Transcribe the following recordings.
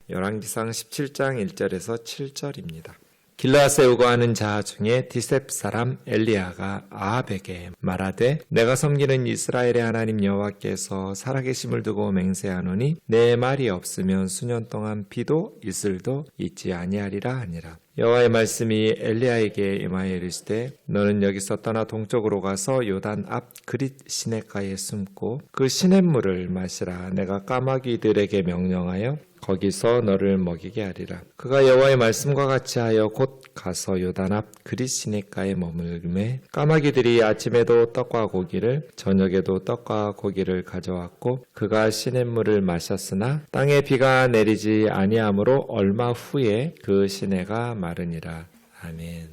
열왕기상 17장 1절에서 7절입니다. 길르앗에 우거하는 자 중에 디셉 사람 엘리야가 아합에게 말하되 내가 섬기는 이스라엘의 하나님 여호와께서 살아계심을 두고 맹세하노니 내 말이 없으면 수년 동안 비도 이슬도 있지 아니하리라 하니라. 여호와의 말씀이 엘리야에게 임하여 이르시되 너는 여기서 떠나 동쪽으로 가서 요단 앞 그릿 시냇가에 숨고 그 시냇물을 마시라. 내가 까마귀들에게 명령하여 거기서 너를 먹이게 하리라. 그가 여호와의 말씀과 같이 하여 곧 가서 요단 앞 그릿 시냇가에 머물매 까마귀들이 아침에도 떡과 고기를 저녁에도 떡과 고기를 가져왔고 그가 시냇물을 마셨으나 땅에 비가 내리지 아니하므로 얼마 후에 그 시내가 마르니라. 아멘.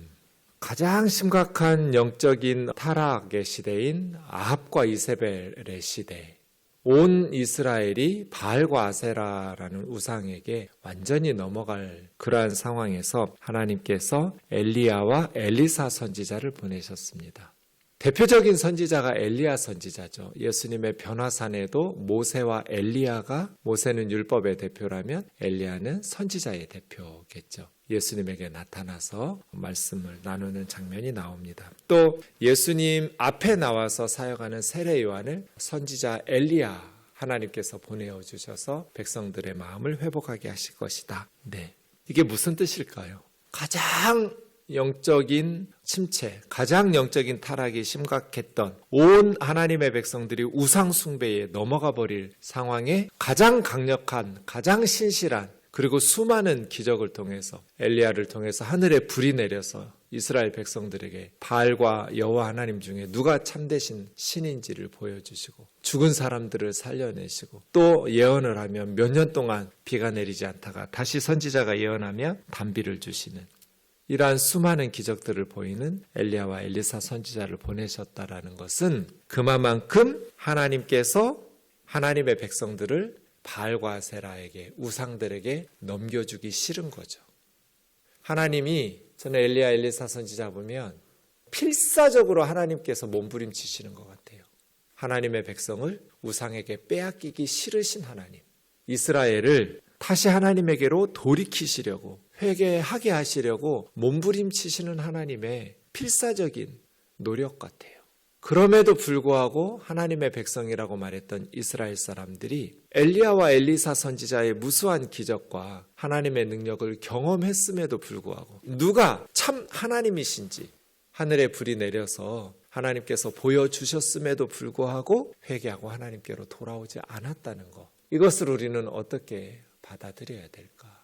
가장 심각한 영적인 타락의 시대인 아합과 이세벨의 시대, 온 이스라엘이 바알과 아세라라는 우상에게 완전히 넘어갈 그러한 상황에서 하나님께서 엘리야와 엘리사 선지자를 보내셨습니다. 대표적인 선지자가 엘리야 선지자죠. 예수님의 변화산에도 모세와 엘리야가, 모세는 율법의 대표라면 엘리야는 선지자의 대표겠죠. 예수님에게 나타나서 말씀을 나누는 장면이 나옵니다. 또 예수님 앞에 나와서 사역하는 세례 요한을 선지자 엘리야 하나님께서 보내어 주셔서 백성들의 마음을 회복하게 하실 것이다. 네, 이게 무슨 뜻일까요? 가장 영적인 침체, 가장 영적인 타락이 심각했던 온 하나님의 백성들이 우상 숭배에 넘어가 버릴 상황에 가장 강력한, 가장 신실한, 그리고 수많은 기적을 통해서 엘리야를 통해서 하늘에 불이 내려서 이스라엘 백성들에게 바알과 여호와 하나님 중에 누가 참되신 신인지를 보여주시고 죽은 사람들을 살려내시고 또 예언을 하면 몇 년 동안 비가 내리지 않다가 다시 선지자가 예언하면 단비를 주시는 이러한 수많은 기적들을 보이는 엘리야와 엘리사 선지자를 보내셨다라는 것은 그만큼 하나님께서 하나님의 백성들을 바알과 아세라에게, 우상들에게 넘겨주기 싫은 거죠. 하나님이, 저는 엘리야 엘리사 선지자 보면 필사적으로 하나님께서 몸부림치시는 것 같아요. 하나님의 백성을 우상에게 빼앗기기 싫으신 하나님, 이스라엘을 다시 하나님에게로 돌이키시려고, 회개하게 하시려고 몸부림치시는 하나님의 필사적인 노력 같아요. 그럼에도 불구하고 하나님의 백성이라고 말했던 이스라엘 사람들이 엘리야와 엘리사 선지자의 무수한 기적과 하나님의 능력을 경험했음에도 불구하고 누가 참 하나님이신지 하늘에 불이 내려서 하나님께서 보여주셨음에도 불구하고 회개하고 하나님께로 돌아오지 않았다는 것, 이것을 우리는 어떻게 받아들여야 될까?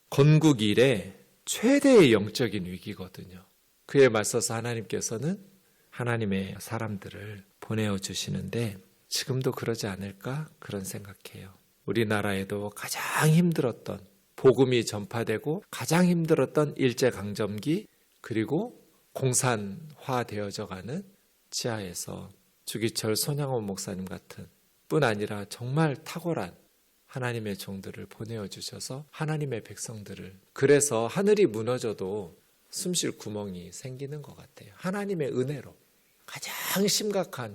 건국 이래 최대의 영적인 위기거든요. 그에 맞서서 하나님께서는 하나님의 사람들을 보내어 주시는데 지금도 그러지 않을까? 그런 생각해요. 우리나라에도 가장 힘들었던, 복음이 전파되고 가장 힘들었던 일제강점기, 그리고 공산화되어져 가는 치하에서 주기철 손양원 목사님 같은 뿐 아니라 정말 탁월한 하나님의 종들을 보내어 주셔서 하나님의 백성들을, 그래서 하늘이 무너져도 숨쉴 구멍이 생기는 것 같아요. 하나님의 은혜로 가장 심각한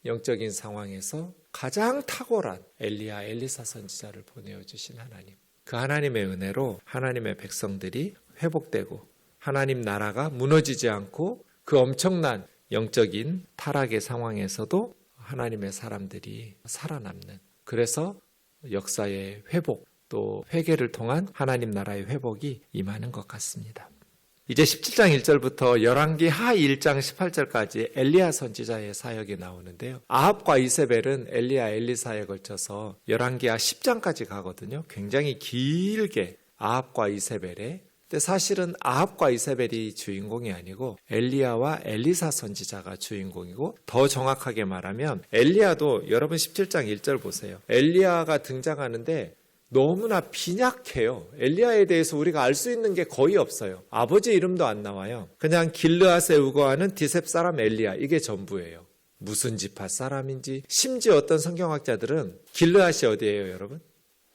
영적인 상황에서 가장 탁월한 엘리야, 엘리사 선지자를 보내어 주신 하나님, 그 하나님의 은혜로 하나님의 백성들이 회복되고 하나님 나라가 무너지지 않고 그 엄청난 영적인 타락의 상황에서도 하나님의 사람들이 살아남는, 그래서 역사의 회복, 또 회개를 통한 하나님 나라의 회복이 임하는 것 같습니다. 이제 17장 1절부터 열왕기 하 1장 18절까지 엘리야 선지자의 사역이 나오는데요. 아합과 이세벨은 엘리야, 엘리사에 걸쳐서 열왕기하 10장까지 가거든요. 굉장히 길게 아합과 이세벨에, 근데 사실은 아합과 이세벨이 주인공이 아니고 엘리야와 엘리사 선지자가 주인공이고, 더 정확하게 말하면 엘리야도, 여러분 17장 1절 보세요. 엘리야가 등장하는데 너무나 빈약해요. 엘리야에 대해서 우리가 알 수 있는 게 거의 없어요. 아버지 이름도 안 나와요. 그냥 길르앗에 우거하는 디셉 사람 엘리야, 이게 전부예요. 무슨 지파 사람인지, 심지어 어떤 성경학자들은 길르앗이 어디예요, 여러분?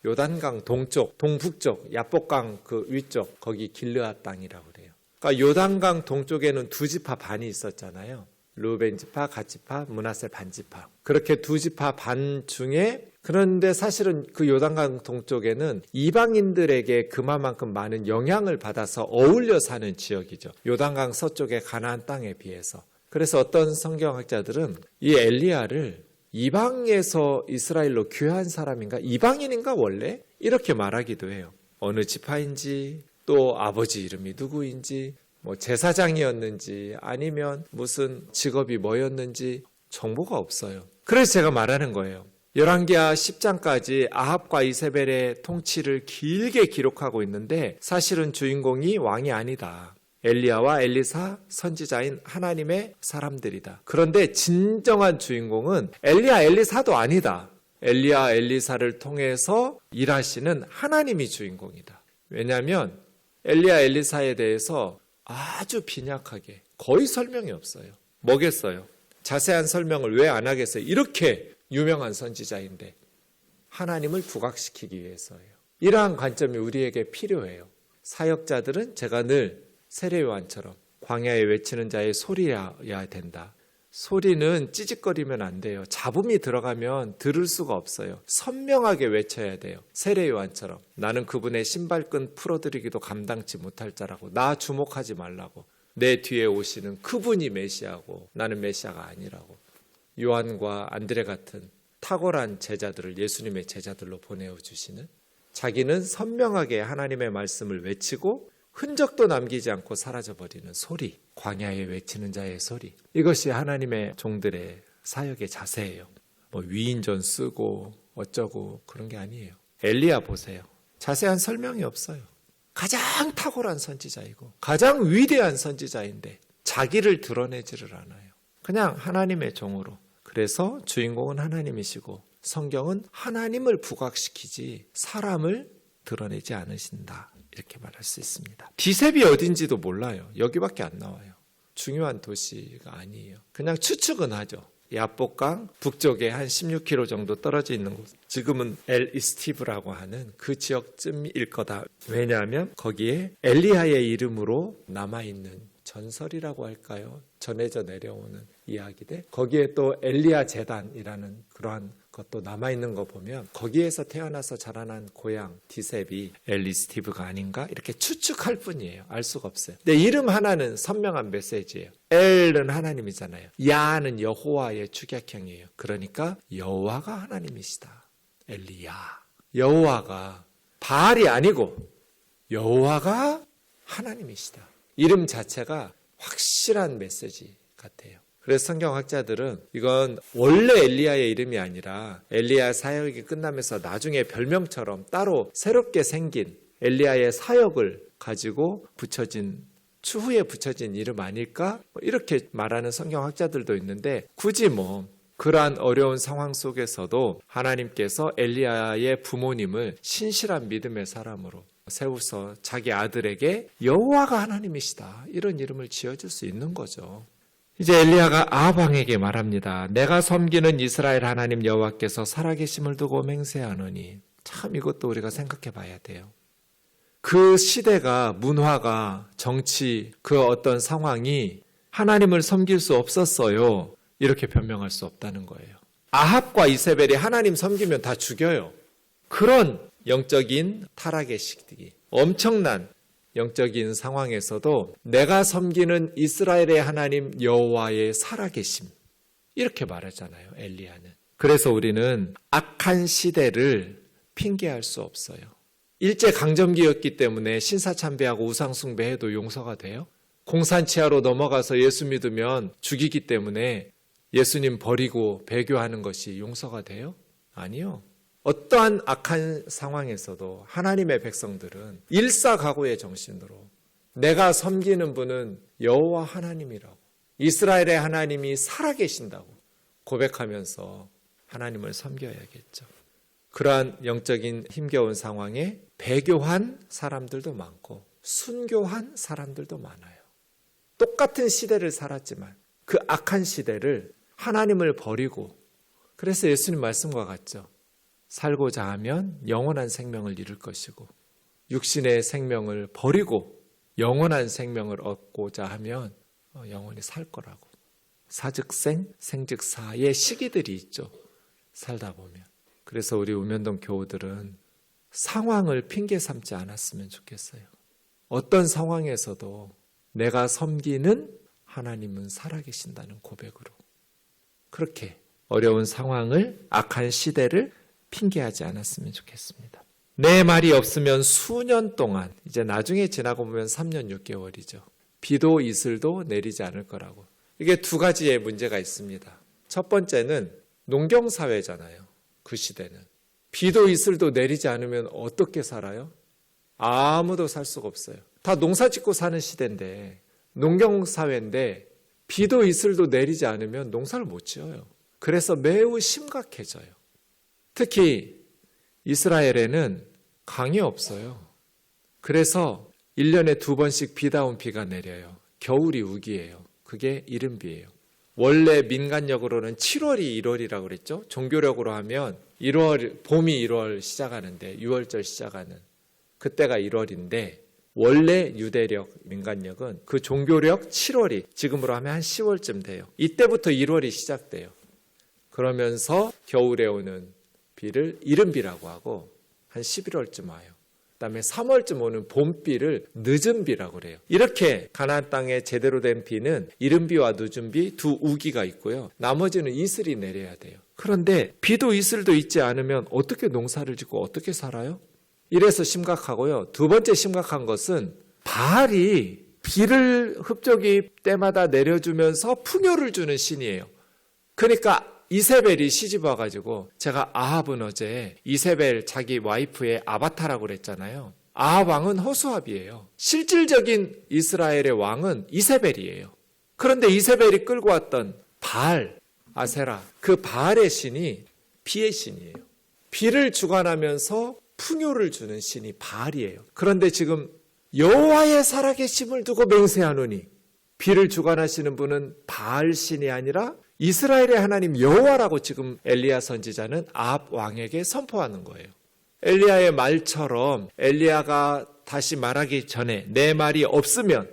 요단강 동쪽, 동북쪽, 야복강 그 위쪽, 거기 길르앗 땅이라고 그래요. 그러니까 요단강 동쪽에는 두 지파 반이 있었잖아요. 르우벤 지파, 갓 지파, 므낫세 반 지파. 그렇게 두 지파 반 중에, 그런데 사실은 그 요단강 동쪽에는 이방인들에게 그만큼 많은 영향을 받아서 어울려 사는 지역이죠. 요단강 서쪽의 가나안 땅에 비해서. 그래서 어떤 성경학자들은 이 엘리야를 이방에서 이스라엘로 귀화한 사람인가? 이방인인가 원래? 이렇게 말하기도 해요. 어느 지파인지, 또 아버지 이름이 누구인지, 제사장이었는지, 아니면 무슨 직업이 뭐였는지 정보가 없어요. 그래서 제가 말하는 거예요. 열왕기하 10장까지 아합과 이세벨의 통치를 길게 기록하고 있는데 사실은 주인공이 왕이 아니다. 엘리야와 엘리사 선지자인 하나님의 사람들이다. 그런데 진정한 주인공은 엘리야, 엘리사도 아니다. 엘리야, 엘리사를 통해서 일하시는 하나님이 주인공이다. 왜냐하면 엘리야, 엘리사에 대해서 아주 빈약하게 거의 설명이 없어요. 뭐겠어요? 자세한 설명을 왜 안 하겠어요? 이렇게 유명한 선지자인데 하나님을 부각시키기 위해서예요. 이러한 관점이 우리에게 필요해요. 사역자들은 제가 늘 세례요한처럼 광야에 외치는 자의 소리여야 된다. 소리는 찌직거리면 안 돼요. 잡음이 들어가면 들을 수가 없어요. 선명하게 외쳐야 돼요. 세례요한처럼 나는 그분의 신발끈 풀어드리기도 감당치 못할 자라고, 나 주목하지 말라고, 내 뒤에 오시는 그분이 메시아고 나는 메시아가 아니라고. 요한과 안드레 같은 탁월한 제자들을 예수님의 제자들로 보내주시는, 자기는 선명하게 하나님의 말씀을 외치고 흔적도 남기지 않고 사라져버리는 소리, 광야에 외치는 자의 소리. 이것이 하나님의 종들의 사역의 자세예요. 위인전 쓰고 어쩌고 그런 게 아니에요. 엘리야 보세요. 자세한 설명이 없어요. 가장 탁월한 선지자이고 가장 위대한 선지자인데 자기를 드러내지를 않아요. 그냥 하나님의 종으로. 그래서 주인공은 하나님이시고 성경은 하나님을 부각시키지 사람을 드러내지 않으신다. 이렇게 말할 수 있습니다. 디셉이 어딘지도 몰라요. 여기밖에 안 나와요. 중요한 도시가 아니에요. 그냥 추측은 하죠. 야복강 북쪽에 한 16km 정도 떨어져 있는 곳, 지금은 엘 이스티브라고 하는 그 지역쯤일 거다. 왜냐하면 거기에 엘리야의 이름으로 남아있는 전설이라고 할까요? 전해져 내려오는 이야기들. 거기에 또 엘리야 제단이라는 그러한 것도 남아있는 거 보면 거기에서 태어나서 자라난 고향 디셉이 엘리스티브가 아닌가? 이렇게 추측할 뿐이에요. 알 수가 없어요. 근데 이름 하나는 선명한 메시지예요. 엘은 하나님이잖아요. 야는 여호와의 축약형이에요. 그러니까 여호와가 하나님이시다. 엘리야. 여호와가 바알이 아니고 여호와가 하나님이시다. 이름 자체가 확실한 메시지 같아요. 그래서 성경학자들은 이건 원래 엘리야의 이름이 아니라 엘리야 사역이 끝나면서 나중에 별명처럼 따로 새롭게 생긴 엘리야의 사역을 가지고 추후에 붙여진 이름 아닐까? 이렇게 말하는 성경학자들도 있는데 굳이 그러한 어려운 상황 속에서도 하나님께서 엘리야의 부모님을 신실한 믿음의 사람으로 세워서 자기 아들에게 여호와가 하나님이시다. 이런 이름을 지어줄 수 있는 거죠. 이제 엘리야가 아합 왕에게 말합니다. 내가 섬기는 이스라엘 하나님 여호와께서 살아계심을 두고 맹세하노니. 참 이것도 우리가 생각해 봐야 돼요. 그 시대가, 문화가, 정치, 그 어떤 상황이 하나님을 섬길 수 없었어요. 이렇게 변명할 수 없다는 거예요. 아합과 이세벨이 하나님 섬기면 다 죽여요. 그런 영적인 타락의 시기, 엄청난 영적인 상황에서도 내가 섬기는 이스라엘의 하나님 여호와의 살아계심, 이렇게 말하잖아요, 엘리야는. 그래서 우리는 악한 시대를 핑계할 수 없어요. 일제강점기였기 때문에 신사참배하고 우상숭배해도 용서가 돼요? 공산치하로 넘어가서 예수 믿으면 죽이기 때문에 예수님 버리고 배교하는 것이 용서가 돼요? 아니요. 어떠한 악한 상황에서도 하나님의 백성들은 일사각오의 정신으로 내가 섬기는 분은 여호와 하나님이라고, 이스라엘의 하나님이 살아계신다고 고백하면서 하나님을 섬겨야겠죠. 그러한 영적인 힘겨운 상황에 배교한 사람들도 많고 순교한 사람들도 많아요. 똑같은 시대를 살았지만 그 악한 시대를 하나님을 버리고, 그래서 예수님 말씀과 같죠. 살고자 하면 영원한 생명을 잃을 것이고 육신의 생명을 버리고 영원한 생명을 얻고자 하면 영원히 살 거라고. 사즉생, 생즉사의 시기들이 있죠. 살다 보면. 그래서 우리 우면동 교우들은 상황을 핑계 삼지 않았으면 좋겠어요. 어떤 상황에서도 내가 섬기는 하나님은 살아계신다는 고백으로 그렇게 어려운 상황을, 악한 시대를 핑계하지 않았으면 좋겠습니다. 내 말이 없으면 수년 동안, 이제 나중에 지나고 보면 3년 6개월이죠. 비도 이슬도 내리지 않을 거라고. 이게 두 가지의 문제가 있습니다. 첫 번째는 농경사회잖아요. 그 시대는. 비도 이슬도 내리지 않으면 어떻게 살아요? 아무도 살 수가 없어요. 다 농사 짓고 사는 시대인데, 농경사회인데 비도 이슬도 내리지 않으면 농사를 못 지어요. 그래서 매우 심각해져요. 특히 이스라엘에는 강이 없어요. 그래서 1년에 2번씩 비다운 비가 내려요. 겨울이 우기예요. 그게 이른비예요. 원래 민간력으로는 7월이 1월이라고 그랬죠. 종교력으로 하면 1월, 봄이 1월 시작하는데 6월절 시작하는 그때가 1월인데 원래 유대력, 민간력은 그 종교력 7월이 지금으로 하면 한 10월쯤 돼요. 이때부터 1월이 시작돼요. 그러면서 겨울에 오는 비를 이른비라고 하고 한 11월쯤 와요. 그다음에 3월쯤 오는 봄비를 늦은 비라고 그래요. 이렇게 가나안 땅에 제대로 된 비는 이른비와 늦은비 두 우기가 있고요. 나머지는 이슬이 내려야 돼요. 그런데 비도 이슬도 있지 않으면 어떻게 농사를 짓고 어떻게 살아요? 이래서 심각하고요. 두 번째 심각한 것은 바알이 비를 흡족이 때마다 내려주면서 풍요를 주는 신이에요. 그러니까 이세벨이 시집 와가지고 제가 아합은 어제 이세벨 자기 와이프의 아바타라고 그랬잖아요. 아합 왕은 호수압이에요. 실질적인 이스라엘의 왕은 이세벨이에요. 그런데 이세벨이 끌고 왔던 바알, 아세라, 그 바알의 신이 비의 신이에요. 비를 주관하면서 풍요를 주는 신이 바알이에요. 그런데 지금 여호와의 살아계심을 두고 맹세하노니 비를 주관하시는 분은 바알 신이 아니라 이스라엘의 하나님 여호와라고 지금 엘리야 선지자는 아합 왕에게 선포하는 거예요. 엘리야의 말처럼 엘리야가 다시 말하기 전에 내 말이 없으면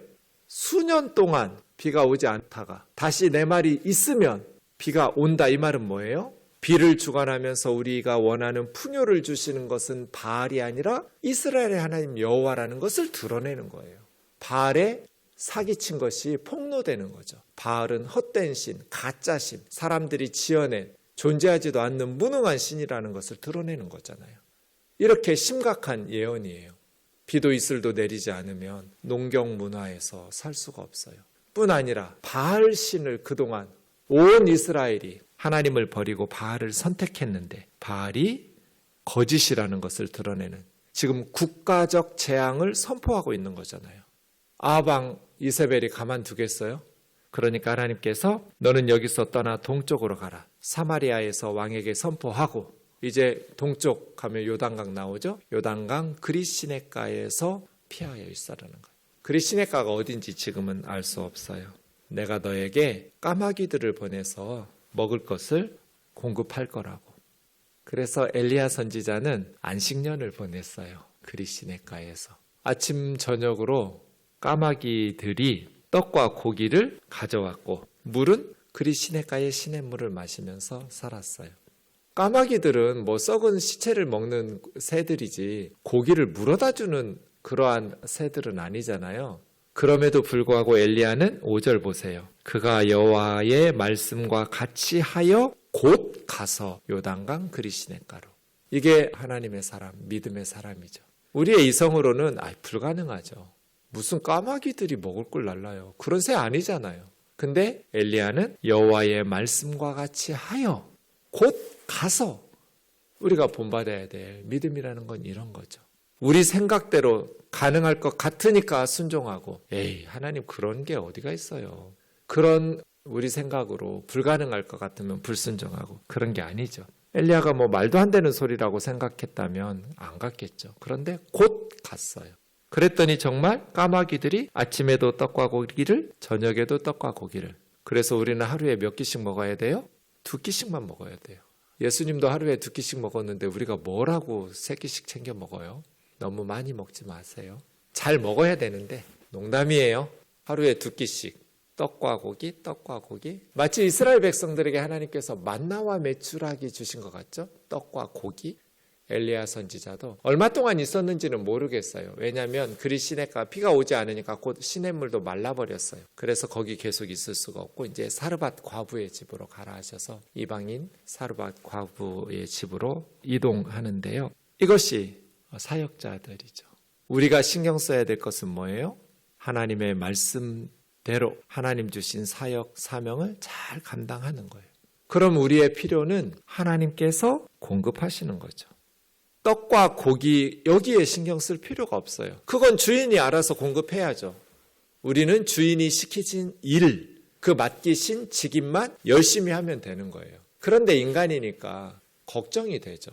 수년 동안 비가 오지 않다가 다시 내 말이 있으면 비가 온다. 이 말은 뭐예요? 비를 주관하면서 우리가 원하는 풍요를 주시는 것은 바알이 아니라 이스라엘의 하나님 여호와라는 것을 드러내는 거예요. 바알에 사기친 것이 폭로되는 거죠. 바알은 헛된 신, 가짜 신, 사람들이 지어낸 존재하지도 않는 무능한 신이라는 것을 드러내는 거잖아요. 이렇게 심각한 예언이에요. 비도 이슬도 내리지 않으면 농경 문화에서 살 수가 없어요. 뿐 아니라 바알 신을 그동안 온 이스라엘이 하나님을 버리고 바알을 선택했는데 바알이 거짓이라는 것을 드러내는 지금 국가적 재앙을 선포하고 있는 거잖아요. 아합 왕 이세벨이 가만두겠어요? 그러니까 하나님께서 너는 여기서 떠나 동쪽으로 가라. 사마리아에서 왕에게 선포하고 이제 동쪽 가면 요단강 나오죠? 요단강 그리시네가에서 피하여 있으라는 거예요. 그리시네가가 어딘지 지금은 알 수 없어요. 내가 너에게 까마귀들을 보내서 먹을 것을 공급할 거라고. 그래서 엘리야 선지자는 안식년을 보냈어요. 그리시네가에서. 아침 저녁으로 까마귀들이 떡과 고기를 가져왔고 물은 그리시네가의 시냇물을 마시면서 살았어요. 까마귀들은 뭐 썩은 시체를 먹는 새들이지 고기를 물어다 주는 그러한 새들은 아니잖아요. 그럼에도 불구하고 엘리야는 5절 보세요. 그가 여호와의 말씀과 같이 하여 곧 가서 요단강 그리시네가로. 이게 하나님의 사람, 믿음의 사람이죠. 우리의 이성으로는 불가능하죠. 무슨 까마귀들이 먹을 걸 날라요. 그런 새 아니잖아요. 근데 엘리야는 여호와의 말씀과 같이 하여 곧 가서 우리가 본받아야 될 믿음이라는 건 이런 거죠. 우리 생각대로 가능할 것 같으니까 순종하고 하나님 그런 게 어디가 있어요. 그런 우리 생각으로 불가능할 것 같으면 불순종하고 그런 게 아니죠. 엘리야가 뭐 말도 안 되는 소리라고 생각했다면 안 갔겠죠. 그런데 곧 갔어요. 그랬더니 정말 까마귀들이 아침에도 떡과 고기를 저녁에도 떡과 고기를. 그래서 우리는 하루에 몇 끼씩 먹어야 돼요? 2끼씩만 먹어야 돼요. 예수님도 하루에 2끼씩 먹었는데 우리가 뭐라고 3끼씩 챙겨 먹어요? 너무 많이 먹지 마세요. 잘 먹어야 되는데 농담이에요. 하루에 2끼씩. 떡과 고기, 떡과 고기. 마치 이스라엘 백성들에게 하나님께서 만나와 메추라기 주신 것 같죠? 떡과 고기. 엘리야 선지자도 얼마 동안 있었는지는 모르겠어요. 왜냐하면 그리 시내가 비가 오지 않으니까 곧 시냇물도 말라버렸어요. 그래서 거기 계속 있을 수가 없고 이제 사르밧 과부의 집으로 가라 하셔서 이방인 사르밧 과부의 집으로 이동하는데요. 이것이 사역자들이죠. 우리가 신경 써야 될 것은 뭐예요? 하나님의 말씀대로 하나님 주신 사역 사명을 잘 감당하는 거예요. 그럼 우리의 필요는 하나님께서 공급하시는 거죠. 떡과 고기 여기에 신경 쓸 필요가 없어요. 그건 주인이 알아서 공급해야죠. 우리는 주인이 시키신 일, 그 맡기신 직임만 열심히 하면 되는 거예요. 그런데 인간이니까 걱정이 되죠.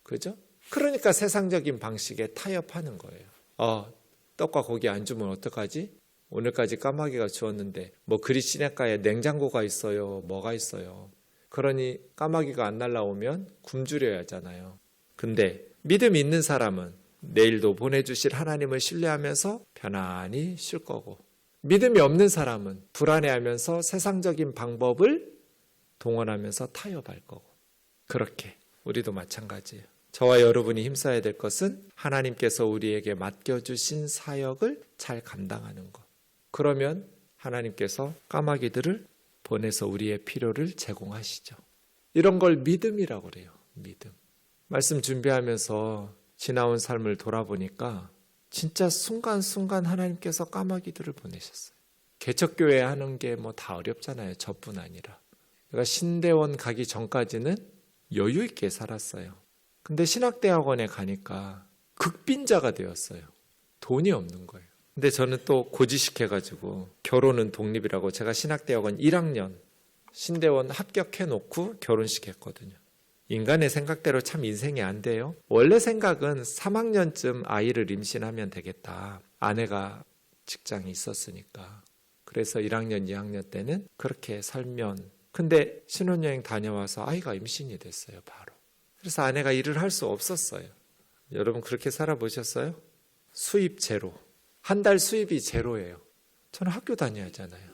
그죠? 그러니까 세상적인 방식에 타협하는 거예요. 떡과 고기 안 주면 어떡하지? 오늘까지 까마귀가 주었는데 뭐 그리 시냇가에 냉장고가 있어요. 뭐가 있어요. 그러니 까마귀가 안 날라오면 굶주려야 하잖아요. 근데 믿음 있는 사람은 내일도 보내주실 하나님을 신뢰하면서 편안히 쉴 거고, 믿음이 없는 사람은 불안해하면서 세상적인 방법을 동원하면서 타협할 거고, 그렇게 우리도 마찬가지예요. 저와 여러분이 힘써야 될 것은 하나님께서 우리에게 맡겨주신 사역을 잘 감당하는 것. 그러면 하나님께서 까마귀들을 보내서 우리의 필요를 제공하시죠. 이런 걸 믿음이라고 그래요. 믿음. 말씀 준비하면서 지나온 삶을 돌아보니까 진짜 순간순간 하나님께서 까마귀들을 보내셨어요. 개척교회 하는 게 뭐 다 어렵잖아요. 저뿐 아니라. 제가 신대원 가기 전까지는 여유 있게 살았어요. 근데 신학대학원에 가니까 극빈자가 되었어요. 돈이 없는 거예요. 근데 저는 또 고지식해가지고 결혼은 독립이라고 제가 신학대학원 1학년 신대원 합격해놓고 결혼식 했거든요. 인간의 생각대로 참 인생이 안 돼요. 원래 생각은 3학년쯤 아이를 임신하면 되겠다. 아내가 직장이 있었으니까. 그래서 1학년, 2학년 때는 그렇게 살면. 근데 신혼여행 다녀와서 아이가 임신이 됐어요. 바로. 그래서 아내가 일을 할 수 없었어요. 여러분 그렇게 살아보셨어요? 수입 제로. 한 달 수입이 제로예요. 저는 학교 다녀야 하잖아요.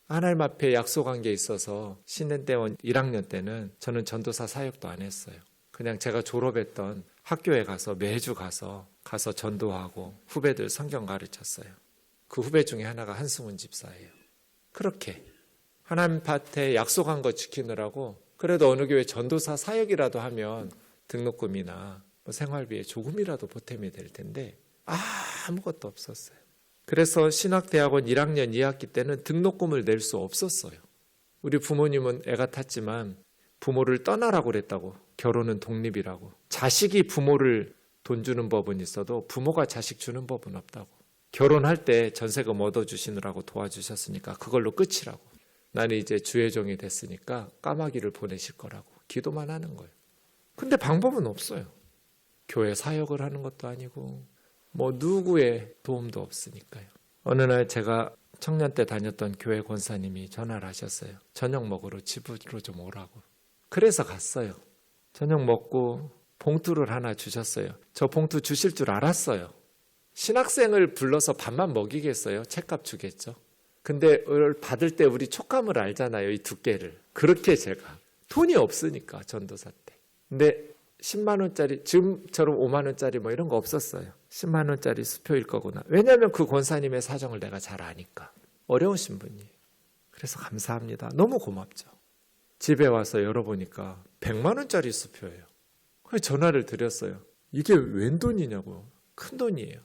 하나님 앞에 약속한 게 있어서 신대원 1학년 때는 저는 전도사 사역도 안 했어요. 그냥 제가 졸업했던 학교에 가서 매주 가서 전도하고 후배들 성경 가르쳤어요. 그 후배 중에 하나가 한승훈 집사예요. 그렇게 하나님 밭에 약속한 거 지키느라고 그래도 어느 교회 전도사 사역이라도 하면 등록금이나 뭐 생활비에 조금이라도 보탬이 될 텐데 아무것도 없었어요. 그래서 신학대학원 1학년 2학기 때는 등록금을 낼 수 없었어요. 우리 부모님은 애가 탔지만 부모를 떠나라고 그랬다고. 결혼은 독립이라고. 자식이 부모를 돈 주는 법은 있어도 부모가 자식 주는 법은 없다고. 결혼할 때 전세금 얻어주시느라고 도와주셨으니까 그걸로 끝이라고. 나는 이제 주의 종이 됐으니까 까마귀를 보내실 거라고 기도만 하는 거예요. 근데 방법은 없어요. 교회 사역을 하는 것도 아니고 뭐 누구의 도움도 없으니까요. 어느 날 제가 청년 때 다녔던 교회 권사님이 전화를 하셨어요. 저녁 먹으러 집으로 좀 오라고. 그래서 갔어요. 저녁 먹고 봉투를 하나 주셨어요. 저 봉투 주실 줄 알았어요. 신학생을 불러서 밥만 먹이겠어요? 책값 주겠죠. 근데 받을 때 우리 촉감을 알잖아요. 이 두께를. 그렇게 제가 돈이 없으니까 전도사 때. 근데 10만 원짜리 지금처럼 5만 원짜리 뭐 이런 거 없었어요. 10만 원짜리 수표일 거구나. 왜냐하면 그 권사님의 사정을 내가 잘 아니까. 어려우신 분이에요. 그래서 감사합니다. 너무 고맙죠. 집에 와서 열어보니까 100만 원짜리 수표예요. 그래서 전화를 드렸어요. 이게 웬 돈이냐고. 큰 돈이에요.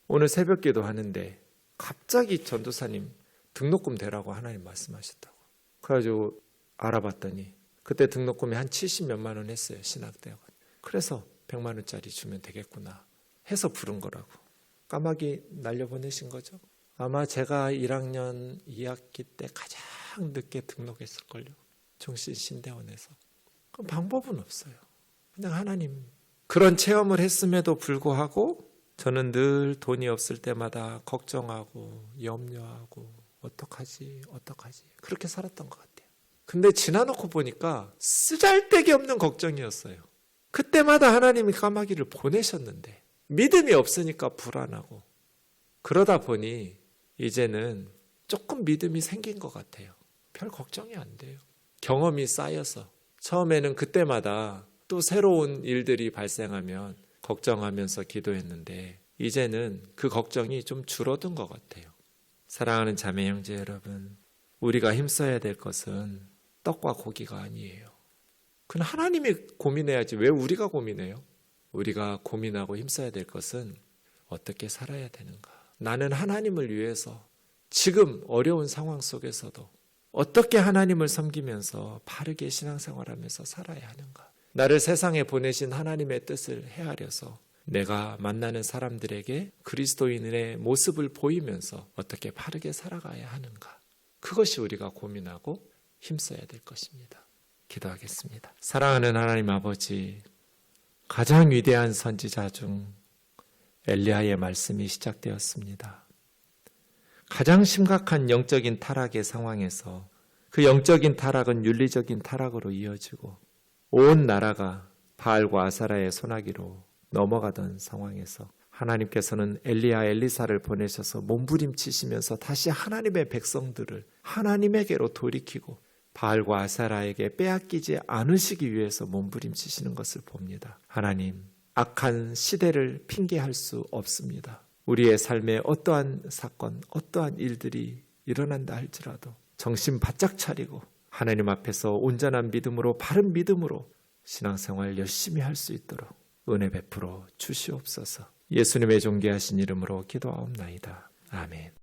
오늘 새벽기도 하는데 갑자기 전도사님 등록금 대라고 하나님 말씀하셨다고. 그래가지고 알아봤더니 그때 등록금이 한 70몇만 원 했어요. 신학대학원. 그래서 100만 원짜리 주면 되겠구나 해서 부른 거라고. 까마귀 날려보내신 거죠. 아마 제가 1학년 2학기 때 가장 늦게 등록했을걸요. 종신신대원에서. 그럼 방법은 없어요. 그냥 하나님. 그런 체험을 했음에도 불구하고 저는 늘 돈이 없을 때마다 걱정하고 염려하고 어떡하지 그렇게 살았던 것 같아요. 근데 지나놓고 보니까 쓰잘데기 없는 걱정이었어요. 그때마다 하나님이 까마귀를 보내셨는데 믿음이 없으니까 불안하고 그러다 보니 이제는 조금 믿음이 생긴 것 같아요. 별 걱정이 안 돼요. 경험이 쌓여서 처음에는 그때마다 또 새로운 일들이 발생하면 걱정하면서 기도했는데 이제는 그 걱정이 좀 줄어든 것 같아요. 사랑하는 자매 형제 여러분, 우리가 힘써야 될 것은 떡과 고기가 아니에요. 그건 하나님이 고민해야지 왜 우리가 고민해요? 우리가 고민하고 힘써야 될 것은 어떻게 살아야 되는가. 나는 하나님을 위해서 지금 어려운 상황 속에서도 어떻게 하나님을 섬기면서 바르게 신앙생활하면서 살아야 하는가. 나를 세상에 보내신 하나님의 뜻을 헤아려서 내가 만나는 사람들에게 그리스도인의 모습을 보이면서 어떻게 바르게 살아가야 하는가. 그것이 우리가 고민하고 힘써야 될 것입니다. 기도하겠습니다. 사랑하는 하나님 아버지, 가장 위대한 선지자 중 엘리야의 말씀이 시작되었습니다. 가장 심각한 영적인 타락의 상황에서 그 영적인 타락은 윤리적인 타락으로 이어지고 온 나라가 바알과 아사라의 손아귀로 넘어가던 상황에서 하나님께서는 엘리야 엘리사를 보내셔서 몸부림치시면서 다시 하나님의 백성들을 하나님에게로 돌이키고 바알과 아사라에게 빼앗기지 않으시기 위해서 몸부림치시는 것을 봅니다. 하나님, 악한 시대를 핑계할 수 없습니다. 우리의 삶에 어떠한 사건, 어떠한 일들이 일어난다 할지라도 정신 바짝 차리고 하나님 앞에서 온전한 믿음으로 바른 믿음으로 신앙생활 열심히 할 수 있도록 은혜 베풀어 주시옵소서. 예수님의 존귀하신 이름으로 기도하옵나이다. 아멘.